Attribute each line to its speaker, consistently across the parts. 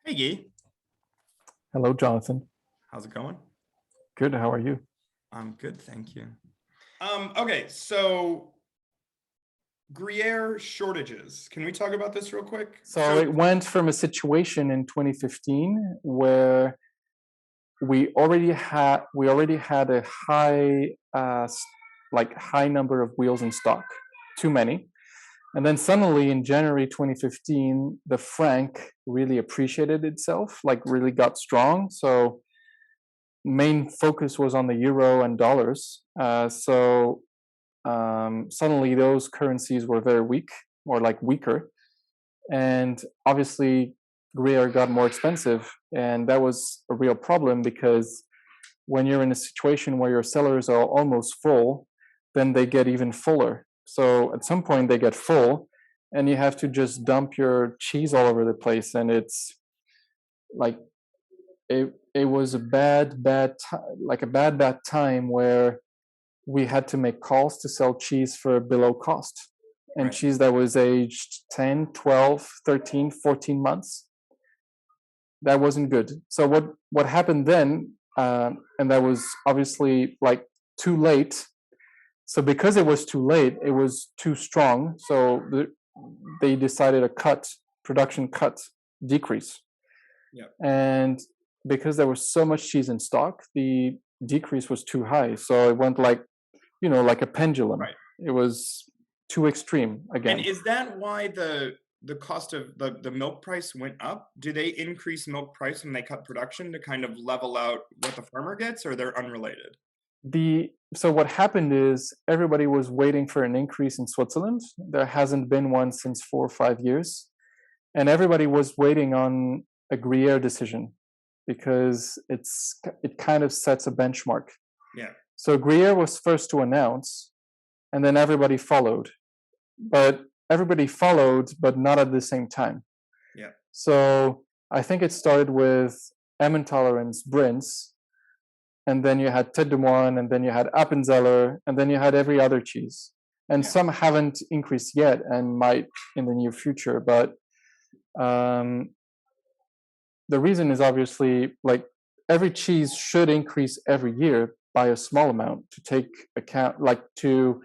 Speaker 1: Hey Guy,
Speaker 2: Hello, Jonathan.
Speaker 1: how's it going?
Speaker 2: Good. How are you?
Speaker 1: I'm good, thank you. Okay, so Gruyere shortages. Can we talk about this real quick?
Speaker 2: So it went from a situation in 2015 where we already had a high number of wheels in stock, too many, and then suddenly in January 2015, the franc really appreciated itself, like really got strong. So main focus was on the euro and dollars. Suddenly those currencies were very weak or like weaker, and obviously Gruyere got more expensive, and that was a real problem because when you're in a situation where your cellars are almost full, then they get even fuller. So at some point they get full, and you have to just dump your cheese all over the place, and it's like it was a bad time where we had to make calls to sell cheese for below cost, and
Speaker 1: Right.
Speaker 2: cheese that was aged 10, 12, 13, 14 months. That wasn't good. So what happened then, and that was obviously like too late. So because it was too late, it was too strong. So they decided a production cut, decrease.
Speaker 1: Yeah.
Speaker 2: And because there was so much cheese in stock, the decrease was too high. So it went like a pendulum.
Speaker 1: Right.
Speaker 2: It was too extreme
Speaker 1: And
Speaker 2: again.
Speaker 1: is that why the cost of the milk price went up? Do they increase milk price when they cut production to kind of level out what the farmer gets, or they're unrelated?
Speaker 2: So what happened is everybody was waiting for an increase in Switzerland. There hasn't been one since 4 or 5 years, and everybody was waiting on a Gruyere decision because it kind of sets a benchmark.
Speaker 1: Yeah.
Speaker 2: So Gruyere was first to announce, and then everybody followed. But everybody followed, but not at the same time.
Speaker 1: Yeah.
Speaker 2: So I think it started with Emmentaler Brinz, and then you had Tête de Moine, and then you had Appenzeller, and then you had every other cheese. And
Speaker 1: Yeah.
Speaker 2: some haven't increased yet and might in the near future. But um, the reason is obviously like every cheese should increase every year by a small amount to take account, like to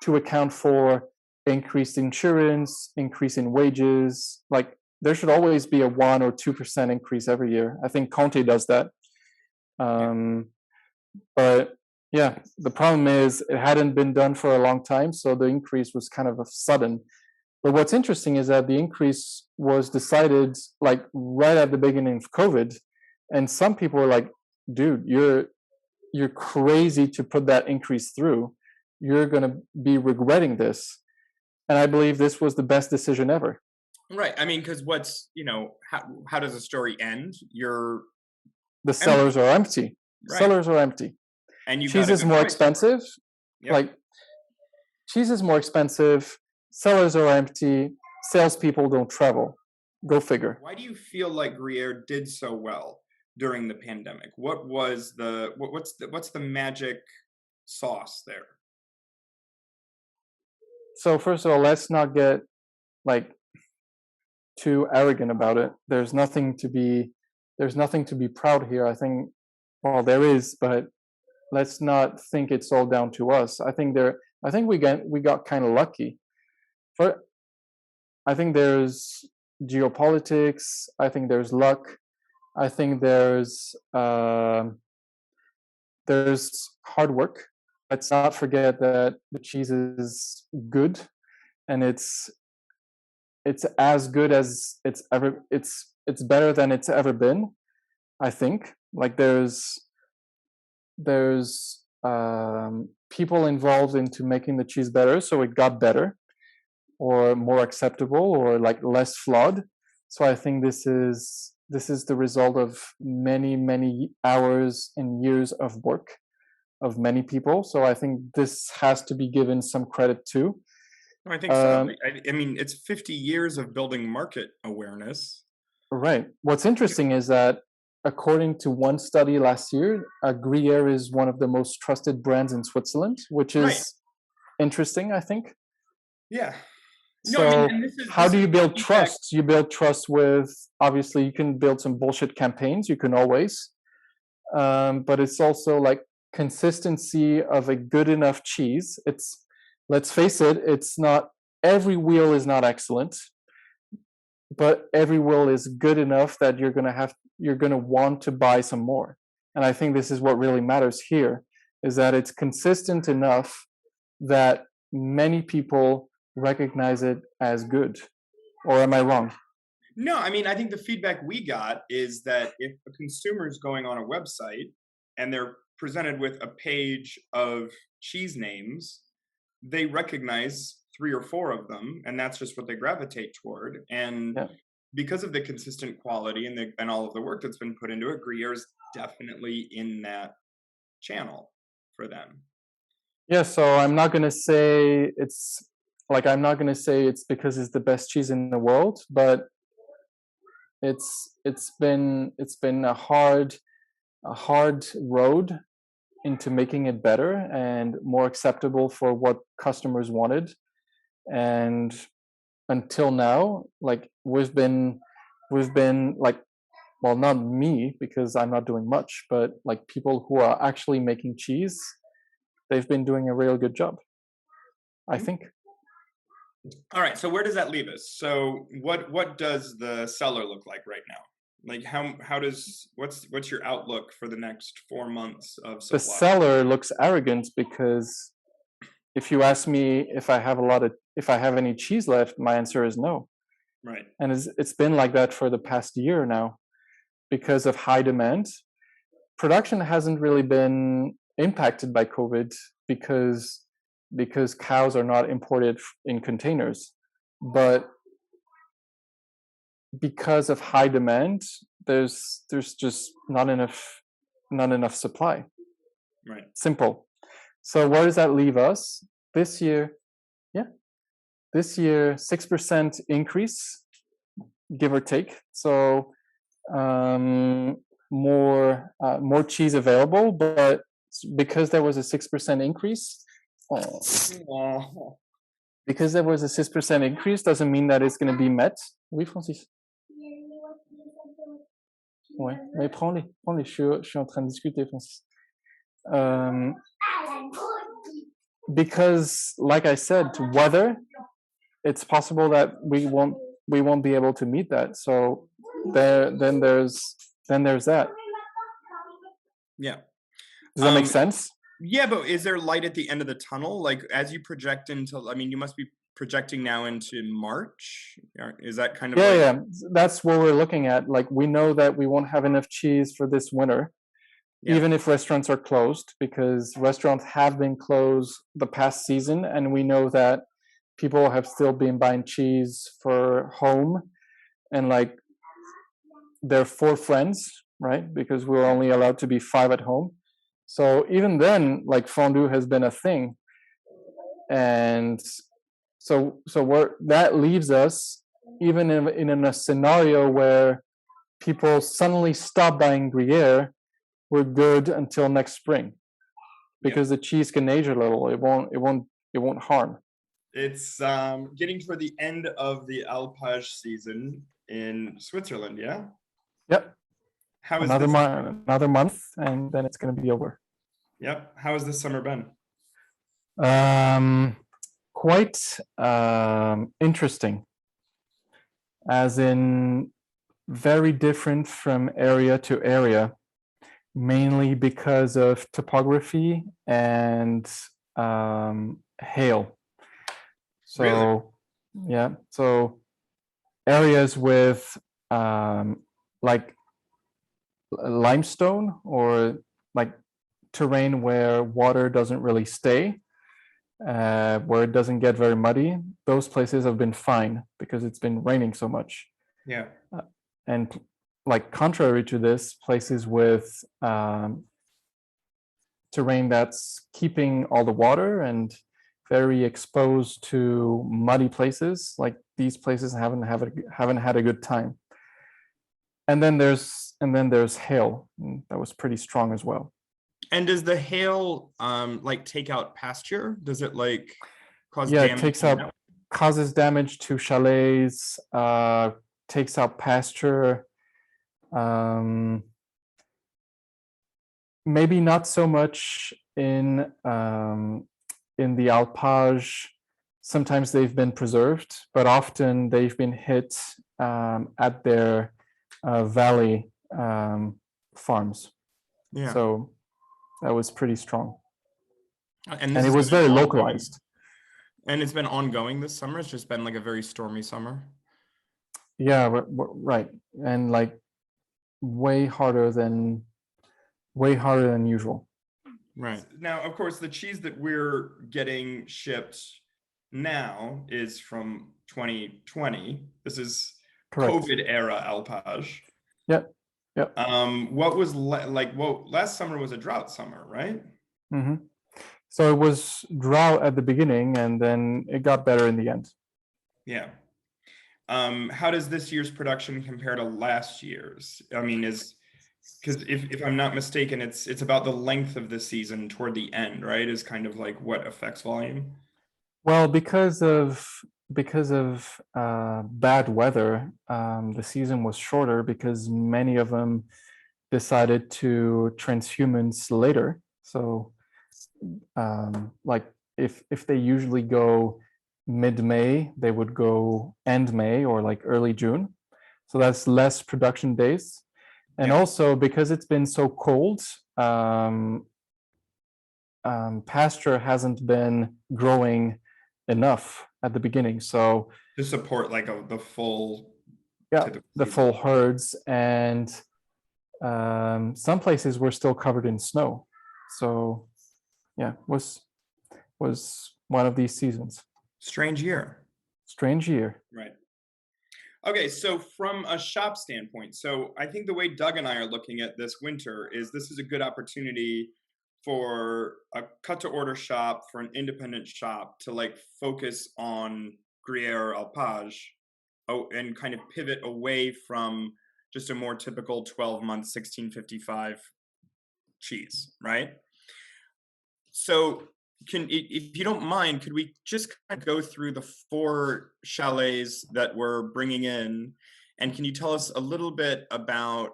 Speaker 2: account for increased insurance, increase in wages. Like there should always be a 1 or 2% increase every year. I think Conte does that.
Speaker 1: Yeah.
Speaker 2: Um, but yeah, the problem is it hadn't been done for a long time, so the increase was kind of a sudden. But what's interesting is that the increase was decided like right at the beginning of COVID, and some people were like, "Dude, you're crazy to put that increase through. You're gonna be regretting this." And I believe this was the best decision ever.
Speaker 1: Right. I mean, because how does a story end? You're
Speaker 2: The
Speaker 1: empty,
Speaker 2: cellars are empty.
Speaker 1: right?
Speaker 2: Cellars are empty.
Speaker 1: And you got
Speaker 2: Cheese
Speaker 1: a
Speaker 2: is
Speaker 1: good
Speaker 2: more
Speaker 1: price for it.
Speaker 2: expensive.
Speaker 1: Yep.
Speaker 2: Like cheese is more expensive. Cellars are empty. Salespeople don't travel. Go figure.
Speaker 1: Why do you feel like Gruyere did so well during the pandemic? What was what's the magic sauce there?
Speaker 2: So first of all, let's not get like too arrogant about it. There's nothing to be proud here. I think, well, there is, but let's not think it's all down to us. I think we got kind of lucky. For I think there's geopolitics. I think there's luck. I think there's hard work. Let's not forget that the cheese is good, and it's as good as it's better than it's ever been. I think like there's people involved into making the cheese better, so it got better or more acceptable or like less flawed. So I think this is the result of many hours and years of work of many people. So I think this has to be given some credit too.
Speaker 1: No, I think so.
Speaker 2: Um,
Speaker 1: I mean, it's 50 years of building market awareness.
Speaker 2: right. What's
Speaker 1: You-
Speaker 2: interesting is that according to one study last year, Gruyere is one of the most trusted brands in Switzerland, which
Speaker 1: Right.
Speaker 2: is interesting, I think.
Speaker 1: Yeah. No, I mean,
Speaker 2: So
Speaker 1: and
Speaker 2: how
Speaker 1: this
Speaker 2: do
Speaker 1: is
Speaker 2: you
Speaker 1: the
Speaker 2: build
Speaker 1: feedback.
Speaker 2: trust? You build trust with, obviously, you can build some bullshit campaigns. You can always, but it's also like consistency of a good enough cheese. It's, let's face it, it's not, every wheel is not excellent, but every wheel is good enough that you're gonna want to buy some more. And I think this is what really matters here, is that it's consistent enough that many people recognize it as good. Or am I wrong?
Speaker 1: No, I mean, I think the feedback we got is that if a consumer is going on a website and they're presented with a page of cheese names, they recognize three or four of them, and that's just what they gravitate toward. And
Speaker 2: Yeah.
Speaker 1: because of the consistent quality and all of the work that's been put into it, Gruyere is definitely in that channel for them.
Speaker 2: Yeah, so I'm not gonna say it's like, I'm not gonna say it's because it's the best cheese in the world, but it's been a hard road into making it better and more acceptable for what customers wanted. And until now, like we've been like, well, not me because I'm not doing much, but like people who are actually making cheese, they've been doing a real good job, I think.
Speaker 1: All right, so where does that leave us? So what does the cellar look like right now? Like how does what's your outlook for the next 4 months of
Speaker 2: The
Speaker 1: supply?
Speaker 2: seller looks arrogant because if you ask me if I have any cheese left, my answer is no.
Speaker 1: Right.
Speaker 2: And it's been like that for the past year now because of high demand. Production hasn't really been impacted by COVID because cows are not imported in containers. But because of high demand, there's just not enough supply.
Speaker 1: Right.
Speaker 2: Simple. So where does that leave us this year? Yeah, this year 6% increase, give or take. So more cheese available, but because there was a 6% increase, oh,
Speaker 1: Oh,
Speaker 2: because there was a 6% increase doesn't mean that it's going to be met. Oui, Francis. Ouais, mais prends-les, je suis en train de discuter, Francis. Because, like I said, weather, it's possible that we won't be able to meet that. So then there's that.
Speaker 1: yeah.
Speaker 2: Does that make sense?
Speaker 1: Yeah, but is there light at the end of the tunnel? Like as you project into, I mean, you must be projecting now into March. Is that kind of
Speaker 2: Yeah,
Speaker 1: like,
Speaker 2: yeah. That's what we're looking at. Like we know that we won't have enough cheese for this winter,
Speaker 1: yeah,
Speaker 2: even if restaurants are closed, because restaurants have been closed the past season, and we know that people have still been buying cheese for home and like their 4 friends, right? Because we're only allowed to be 5 at home. So even then, like fondue has been a thing, and so that leaves us even in a scenario where people suddenly stop buying Gruyere, we're good until next spring
Speaker 1: yeah.
Speaker 2: because the cheese can age a little. It won't harm.
Speaker 1: It's getting toward the end of the Alpage season in Switzerland. Yeah.
Speaker 2: Yep.
Speaker 1: How is
Speaker 2: Another
Speaker 1: this?
Speaker 2: month, and then it's going to be over.
Speaker 1: Yep. How has this summer been?
Speaker 2: Um, quite interesting, as in very different from area to area, mainly because of topography and hail.
Speaker 1: Really?
Speaker 2: So, yeah, so areas with like limestone or like terrain where water doesn't really stay, where it doesn't get very muddy, those places have been fine because it's been raining so much.
Speaker 1: Yeah.
Speaker 2: And like contrary to this, places with terrain that's keeping all the water and very exposed to muddy places, like these places haven't had a good time. And then there's hail that was pretty strong as well.
Speaker 1: And does the hail like take out pasture? Does it like cause
Speaker 2: Yeah,
Speaker 1: damage?
Speaker 2: causes damage to chalets, takes out pasture. Um, Maybe not so much in the Alpage. Sometimes they've been preserved, but often they've been hit at their valley farms.
Speaker 1: Yeah.
Speaker 2: So that was pretty strong,
Speaker 1: And this
Speaker 2: and it
Speaker 1: has
Speaker 2: was
Speaker 1: been
Speaker 2: very
Speaker 1: ongoing.
Speaker 2: localized.
Speaker 1: And it's been ongoing this summer. It's just been like a very stormy summer.
Speaker 2: Yeah, right, and like way harder than usual.
Speaker 1: Right. Now, of course, the cheese that we're getting shipped now is from 2020. This is
Speaker 2: Correct.
Speaker 1: COVID era Alpage.
Speaker 2: Yep. Yep.
Speaker 1: What was like? Well, last summer was a drought summer, right?
Speaker 2: Hmm. So it was drought at the beginning, and then it got better in the end.
Speaker 1: Yeah. How does this year's production compare to last year's? I mean, because if I'm not mistaken, it's about the length of the season toward the end, right? Is kind of like what affects volume.
Speaker 2: Well, because of bad weather, the season was shorter because many of them decided to transhumance later. So, like if they usually go mid-May, they would go end May or like early June. So that's less production days. And
Speaker 1: Yeah.
Speaker 2: also because it's been so cold, pasture hasn't been growing enough at the beginning. So
Speaker 1: To support like the full
Speaker 2: yeah,
Speaker 1: typical
Speaker 2: the
Speaker 1: season.
Speaker 2: full herds, and some places were still covered in snow. So yeah, was one of these seasons.
Speaker 1: Strange year.
Speaker 2: Strange year.
Speaker 1: Right. Okay, so from a shop standpoint, so I think the way Doug and I are looking at this winter is this is a good opportunity for a cut to order shop, for an independent shop to like focus on Gruyere Alpage, and kind of pivot away from just a more typical 12-month 1655 cheese, right? So if you don't mind, could we just kind of go through the 4 chalets that we're bringing in, and can you tell us a little bit about,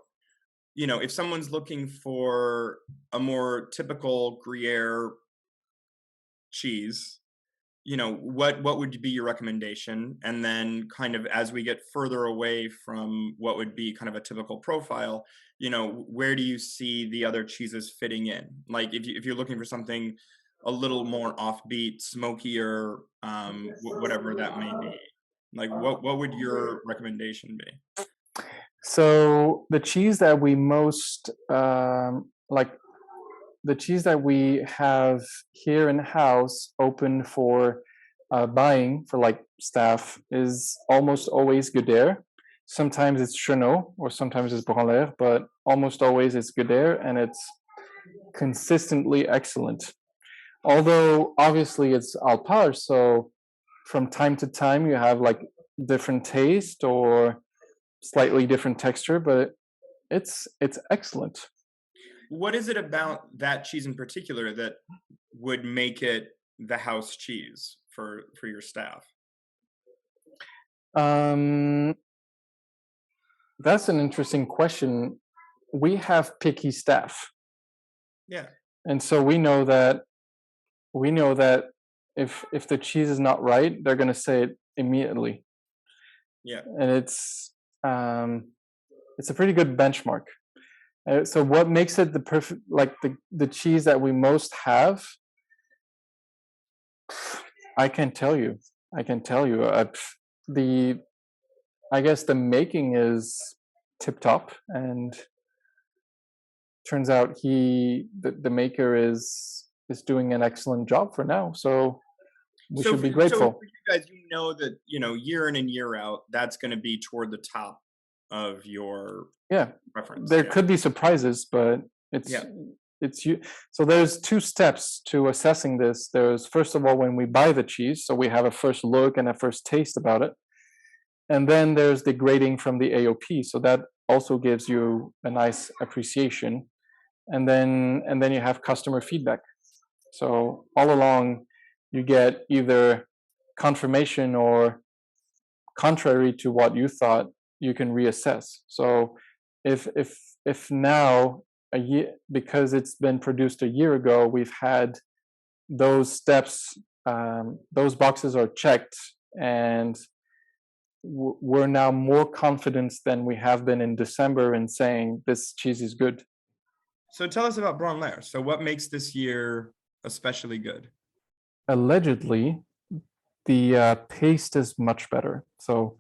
Speaker 1: if someone's looking for a more typical Gruyere cheese, what would be your recommendation? And then kind of as we get further away from what would be kind of a typical profile, where do you see the other cheeses fitting in? Like if you're looking for something a little more offbeat, smokier, whatever that may be, like what would your recommendation be?
Speaker 2: So the cheese that we most like, the cheese that we have here in house open for buying for like staff is almost always Godere. Sometimes it's Chenot or sometimes it's Branleur, but almost always it's Godere, and it's consistently excellent. Although obviously it's Alpage, so from time to time you have like different taste or slightly different texture, but it's excellent.
Speaker 1: What is it about that cheese in particular that would make it the house cheese for your staff?
Speaker 2: Um, that's an interesting question. We have picky staff,
Speaker 1: Yeah.
Speaker 2: and so we know that if the cheese is not right, they're going to say it immediately.
Speaker 1: Yeah.
Speaker 2: And it's a pretty good benchmark. So what makes it the perfect, like the cheese that we most have? I can tell you. The I guess the making is tip top, and turns out the maker is doing an excellent job for now. So we should be
Speaker 1: So
Speaker 2: grateful.
Speaker 1: for you guys, that year in and year out, that's going to be toward the top of your
Speaker 2: Yeah,
Speaker 1: preference.
Speaker 2: there
Speaker 1: Yeah.
Speaker 2: could be surprises, but
Speaker 1: Yeah.
Speaker 2: it's you. So there's 2 steps to assessing this. There's first of all when we buy the cheese, so we have a first look and a first taste about it, and then there's the grading from the AOP. So that also gives you a nice appreciation, and then you have customer feedback. So all along, you get either confirmation or contrary to what you thought, you can reassess. So if now a year, because it's been produced a year ago, we've had those steps, those boxes are checked, and we're now more confident than we have been in December in saying this cheese is good.
Speaker 1: So tell us about Bron-Lair. So what makes this year especially good?
Speaker 2: Allegedly, the paste is much better. So,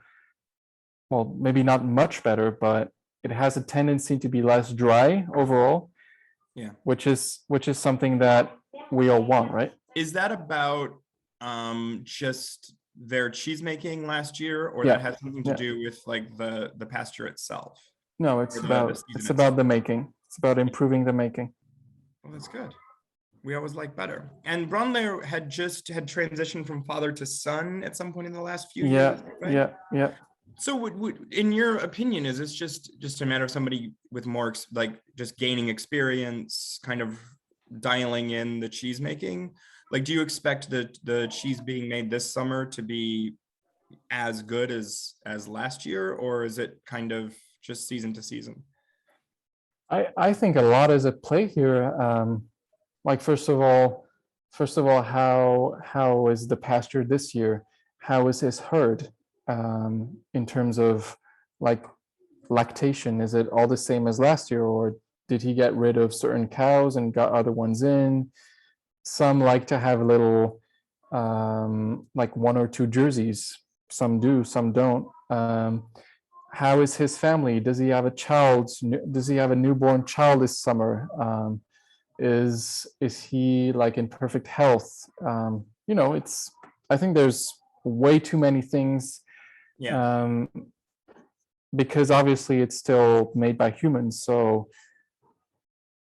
Speaker 2: well, maybe not much better, but it has a tendency to be less dry overall.
Speaker 1: Yeah.
Speaker 2: Which is something that we all want, right?
Speaker 1: Is that about just their cheese making last year, or
Speaker 2: Yeah.
Speaker 1: that has something to do with like the pasture itself?
Speaker 2: No, it's
Speaker 1: Or
Speaker 2: about the making. It's about improving the making.
Speaker 1: Well, that's good. We always like better. And Bron-Lair had transitioned from father to son at some point in the last few years, right?
Speaker 2: Yeah.
Speaker 1: So in your opinion, is this just a matter of somebody with more like just gaining experience, kind of dialing in the cheese making? Like, do you expect the cheese being made this summer to be as good as last year, or is it kind of just season to season?
Speaker 2: I think a lot is at play here. Like first of all, how is the pasture this year? How is his herd in terms of like lactation? Is it all the same as last year, or did he get rid of certain cows and got other ones in? Some like to have little like one or two jerseys. Some do, some don't. How is his family? Does he have a child? Does he have a newborn child this summer? Is he like in perfect health? It's, I think there's way too many things.
Speaker 1: Yeah.
Speaker 2: Because obviously it's still made by humans, so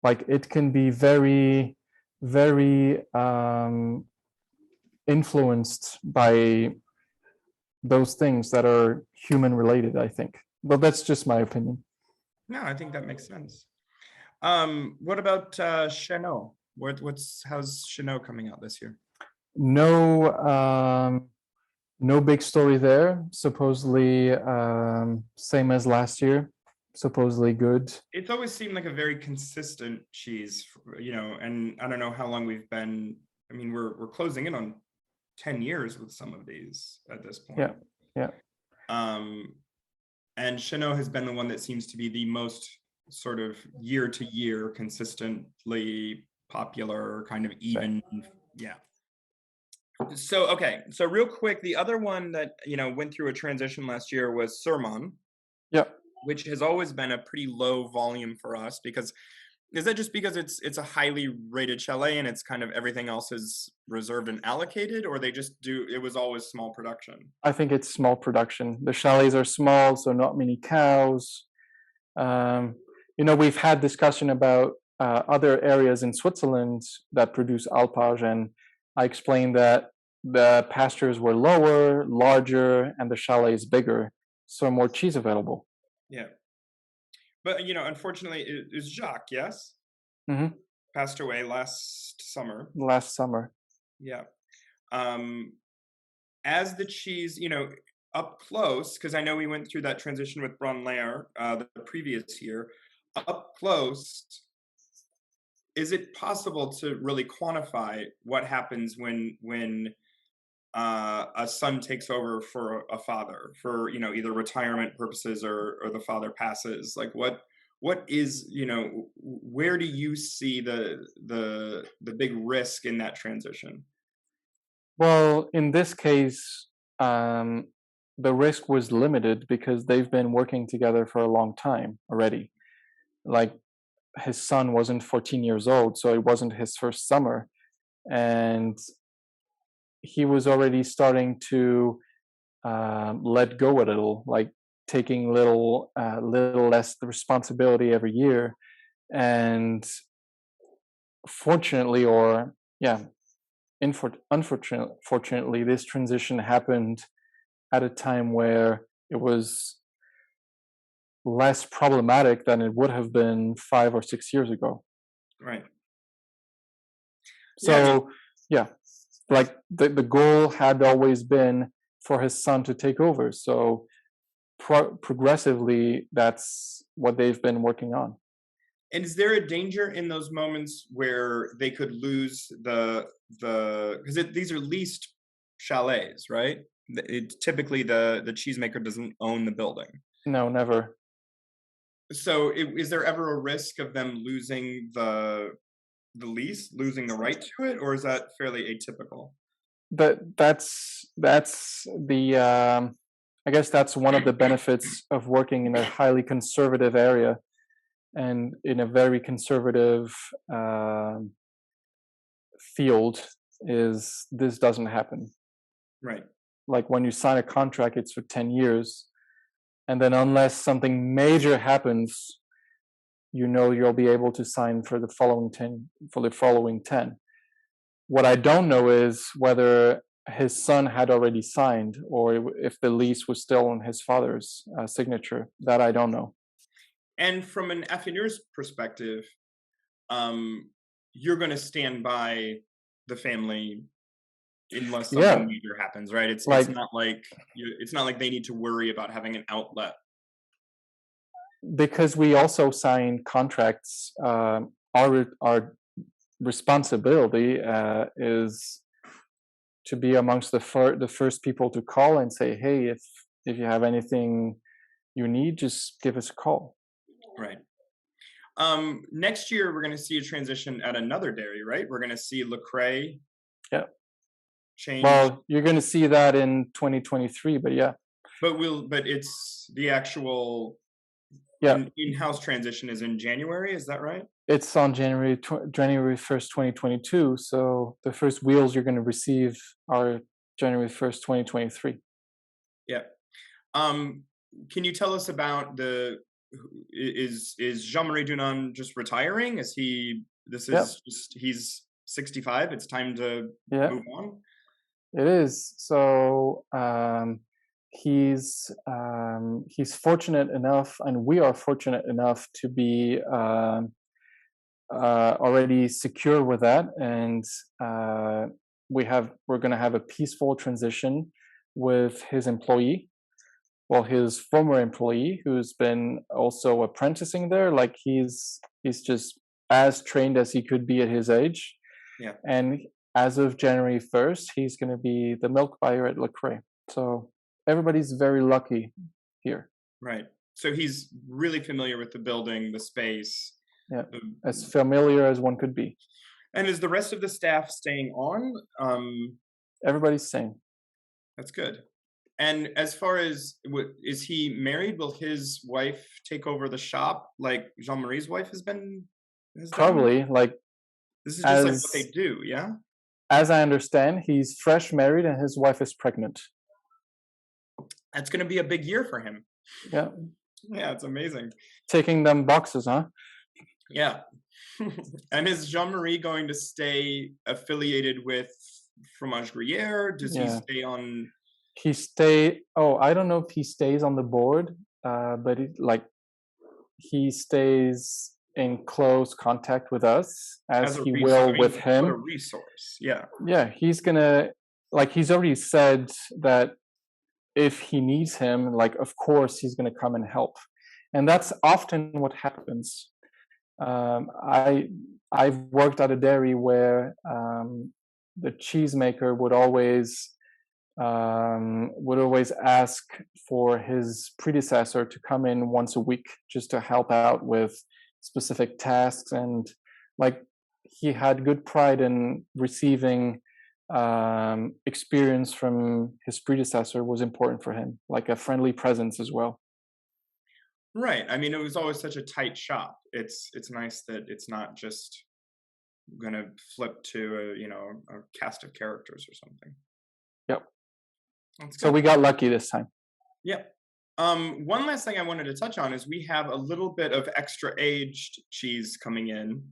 Speaker 2: like it can be very, very influenced by those things that are human related, I think. But that's just my opinion.
Speaker 1: No, I think that makes sense. What about Chanel? How's Chanel coming out this year?
Speaker 2: No, no big story there. Supposedly, same as last year. Supposedly good.
Speaker 1: It's always seemed like a very consistent cheese, and I don't know how long we've been. I mean, we're closing in on 10 years with some of these at this point.
Speaker 2: Yeah.
Speaker 1: And Chanel has been the one that seems to be the most sort of year to year consistently popular, kind of even. Yeah. So, okay. So real quick, the other one that, went through a transition last year was Sermon.
Speaker 2: Yeah.
Speaker 1: Which has always been a pretty low volume for us because is that just because it's a highly rated chalet and it's kind of everything else is reserved and allocated, or it was always small production?
Speaker 2: I think it's small production. The chalets are small, so not many cows. We've had discussion about other areas in Switzerland that produce Alpage, and I explained that the pastures were lower, larger, and the chalets bigger, so more cheese available.
Speaker 1: Yeah. But, unfortunately, it was Jacques, yes?
Speaker 2: Mm-hmm.
Speaker 1: Passed away last summer. Yeah. As the cheese, up close, because I know we went through that transition with Bron-Lair the previous year, up close, is it possible to really quantify what happens when a son takes over for a father for either retirement purposes or the father passes? Like what is where do you see the big risk in that transition?
Speaker 2: Well, in this case, the risk was limited because they've been working together for a long time already. Like his son wasn't 14 years old, so it wasn't his first summer, and he was already starting to let go a little, like taking little less responsibility every year. And fortunately, or yeah, unfortunately, this transition happened at a time where it was less problematic than it would have been 5 or 6 years ago.
Speaker 1: Right.
Speaker 2: So yeah, like the goal had always been for his son to take over. So progressively, that's what they've been working on.
Speaker 1: And is there a danger in those moments where they could lose because these are leased chalets, right? Typically, the cheesemaker doesn't own the building.
Speaker 2: No, never.
Speaker 1: So, is there ever a risk of them losing the lease, losing the right to it, or is that fairly atypical?
Speaker 2: That's the I guess that's one of the benefits of working in a highly conservative area and in a very conservative field is this doesn't happen.
Speaker 1: Right.
Speaker 2: Like when you sign a contract, it's for 10 years. And then unless something major happens, you'll be able to sign for the following 10. What I don't know is whether his son had already signed or if the lease was still on his father's signature. That I don't know.
Speaker 1: And from an affineur's perspective, you're going to stand by the family unless something major happens, right? It's not like they need to worry about having an outlet.
Speaker 2: Because we also sign contracts, our responsibility is to be amongst the first people to call and say, hey, if you have anything you need, just give us a call.
Speaker 1: Right. Next year, we're going to see a transition at another dairy, right? We're going to see Lecrae change.
Speaker 2: Well, you're going to see that in 2023, but yeah.
Speaker 1: But it's the actual in-house transition is in January, is that right?
Speaker 2: It's on January 1st, 2022. So the first wheels you're going to receive are January 1st, 2023.
Speaker 1: Yeah. Can you tell us about is Jean-Marie Dunant just retiring? He's 65. It's time to move on.
Speaker 2: It is. So he's fortunate enough, and we are fortunate enough to be already secure with that, and we're going to have a peaceful transition with his employee. Well, his former employee, who's been also apprenticing there, like he's just as trained as he could be at his age.
Speaker 1: Yeah.
Speaker 2: And as of January 1st, he's going to be the milk buyer at Lecrae. So everybody's very lucky here.
Speaker 1: Right. So he's really familiar with the building, the space.
Speaker 2: Yeah, as familiar as one could be.
Speaker 1: And is the rest of the staff staying on?
Speaker 2: Everybody's staying.
Speaker 1: That's good. And as far as, is he married? Will his wife take over the shop like Jean-Marie's wife has
Speaker 2: Probably. Like,
Speaker 1: this is just like what they do, yeah?
Speaker 2: As I understand, he's fresh married and his wife is pregnant.
Speaker 1: That's going to be a big year for him.
Speaker 2: Yeah.
Speaker 1: Yeah, it's amazing.
Speaker 2: Taking them boxes, huh?
Speaker 1: Yeah. And is Jean-Marie going to stay affiliated with Fromage Gruyère? Does he stay on...
Speaker 2: I don't know if he stays on the board, but he stays in close contact with us as he will with him.
Speaker 1: What a resource. Yeah.
Speaker 2: Yeah, he's already said that if he needs him, of course he's gonna come and help. And that's often what happens. I've worked at a dairy where the cheesemaker would always ask for his predecessor to come in once a week just to help out with specific tasks, and he had good pride in receiving experience from his predecessor was important for him, like a friendly presence as well.
Speaker 1: Right. I mean, it was always such a tight shop. It's nice that it's not just going to flip to a cast of characters or something.
Speaker 2: Yep. So we got lucky this time.
Speaker 1: Yep. One last thing I wanted to touch on is we have a little bit of extra aged cheese coming in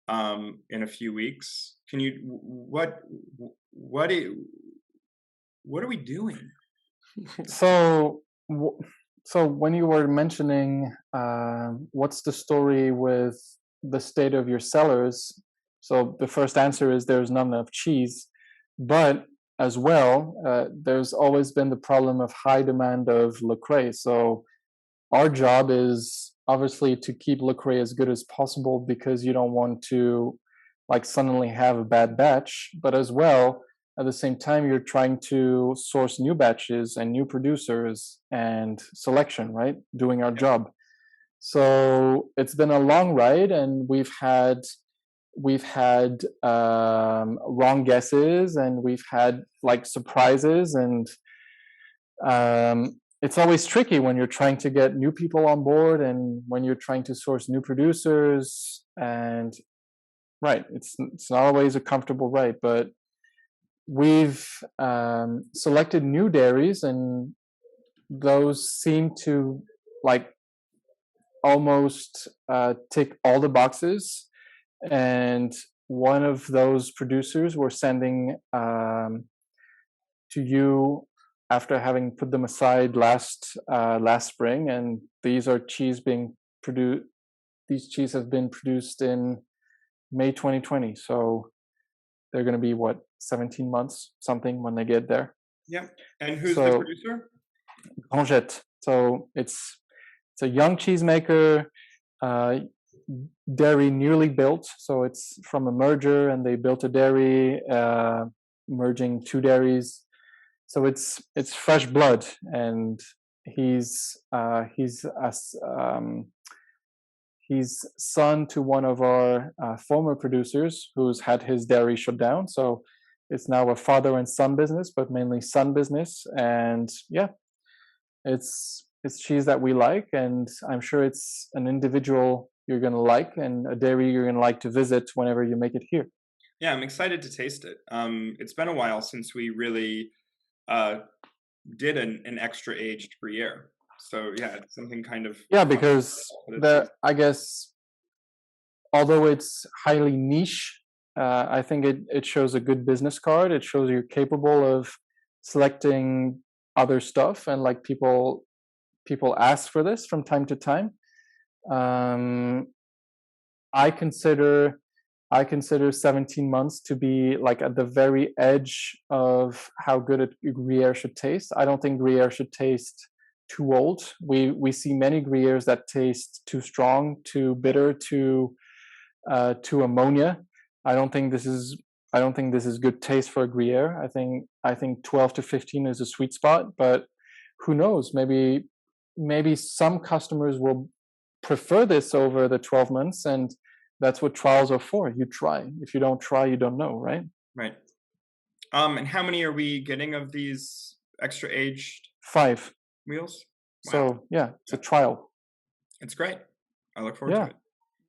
Speaker 1: a few weeks. Can you what are we doing?
Speaker 2: So when you were mentioning what's the story with the state of your cellars, so the first answer is there's not enough cheese. But as well, there's always been the problem of high demand of Le Cray. So our job is obviously to keep Le Cray as good as possible, because you don't want to like suddenly have a bad batch. But as well, at the same time, you're trying to source new batches and new producers and selection, right? Doing our job. So it's been a long ride, and we've had wrong guesses, and we've had like surprises, and it's always tricky when you're trying to get new people on board and when you're trying to source new producers. And right, it's not always a comfortable ride, but we've selected new dairies, and those seem to like almost tick all the boxes. And one of those producers we're sending to you after having put them aside last spring, and these are cheese being produced. These cheese have been produced in May 2020, so they're going to be what, 17 months something when they get there.
Speaker 1: Yeah. And who's the producer?
Speaker 2: Gruyère. So it's a young cheesemaker, dairy newly built. So it's from a merger, and they built a dairy, merging two dairies. So it's fresh blood, and he's son to one of our former producers who's had his dairy shut down. So it's now a father and son business, but mainly son business. And yeah, it's cheese that we like, and I'm sure it's an individual you're going to like, and a dairy you're going to like to visit whenever you make it here.
Speaker 1: Yeah, I'm excited to taste it. It's been a while since we really did an extra aged Gruyere. So yeah, it's something kind of
Speaker 2: because I guess although it's highly niche, I think it shows a good business card. It shows you're capable of selecting other stuff, and like people ask for this from time to time. I consider 17 months to be like at the very edge of how good a Gruyere should taste. I don't think Gruyere should taste too old. We see many Gruyères that taste too strong, too bitter, too ammonia. I don't think this is good taste for a Gruyere. I think 12 to 15 is a sweet spot, but who knows? Maybe some customers will prefer this over the 12 months, and that's what trials are for. You try. If you don't try, you don't know, right?
Speaker 1: Right. And how many are we getting of these extra aged
Speaker 2: 5
Speaker 1: wheels?
Speaker 2: Wow. So yeah, it's a trial.
Speaker 1: It's great. I look forward to it.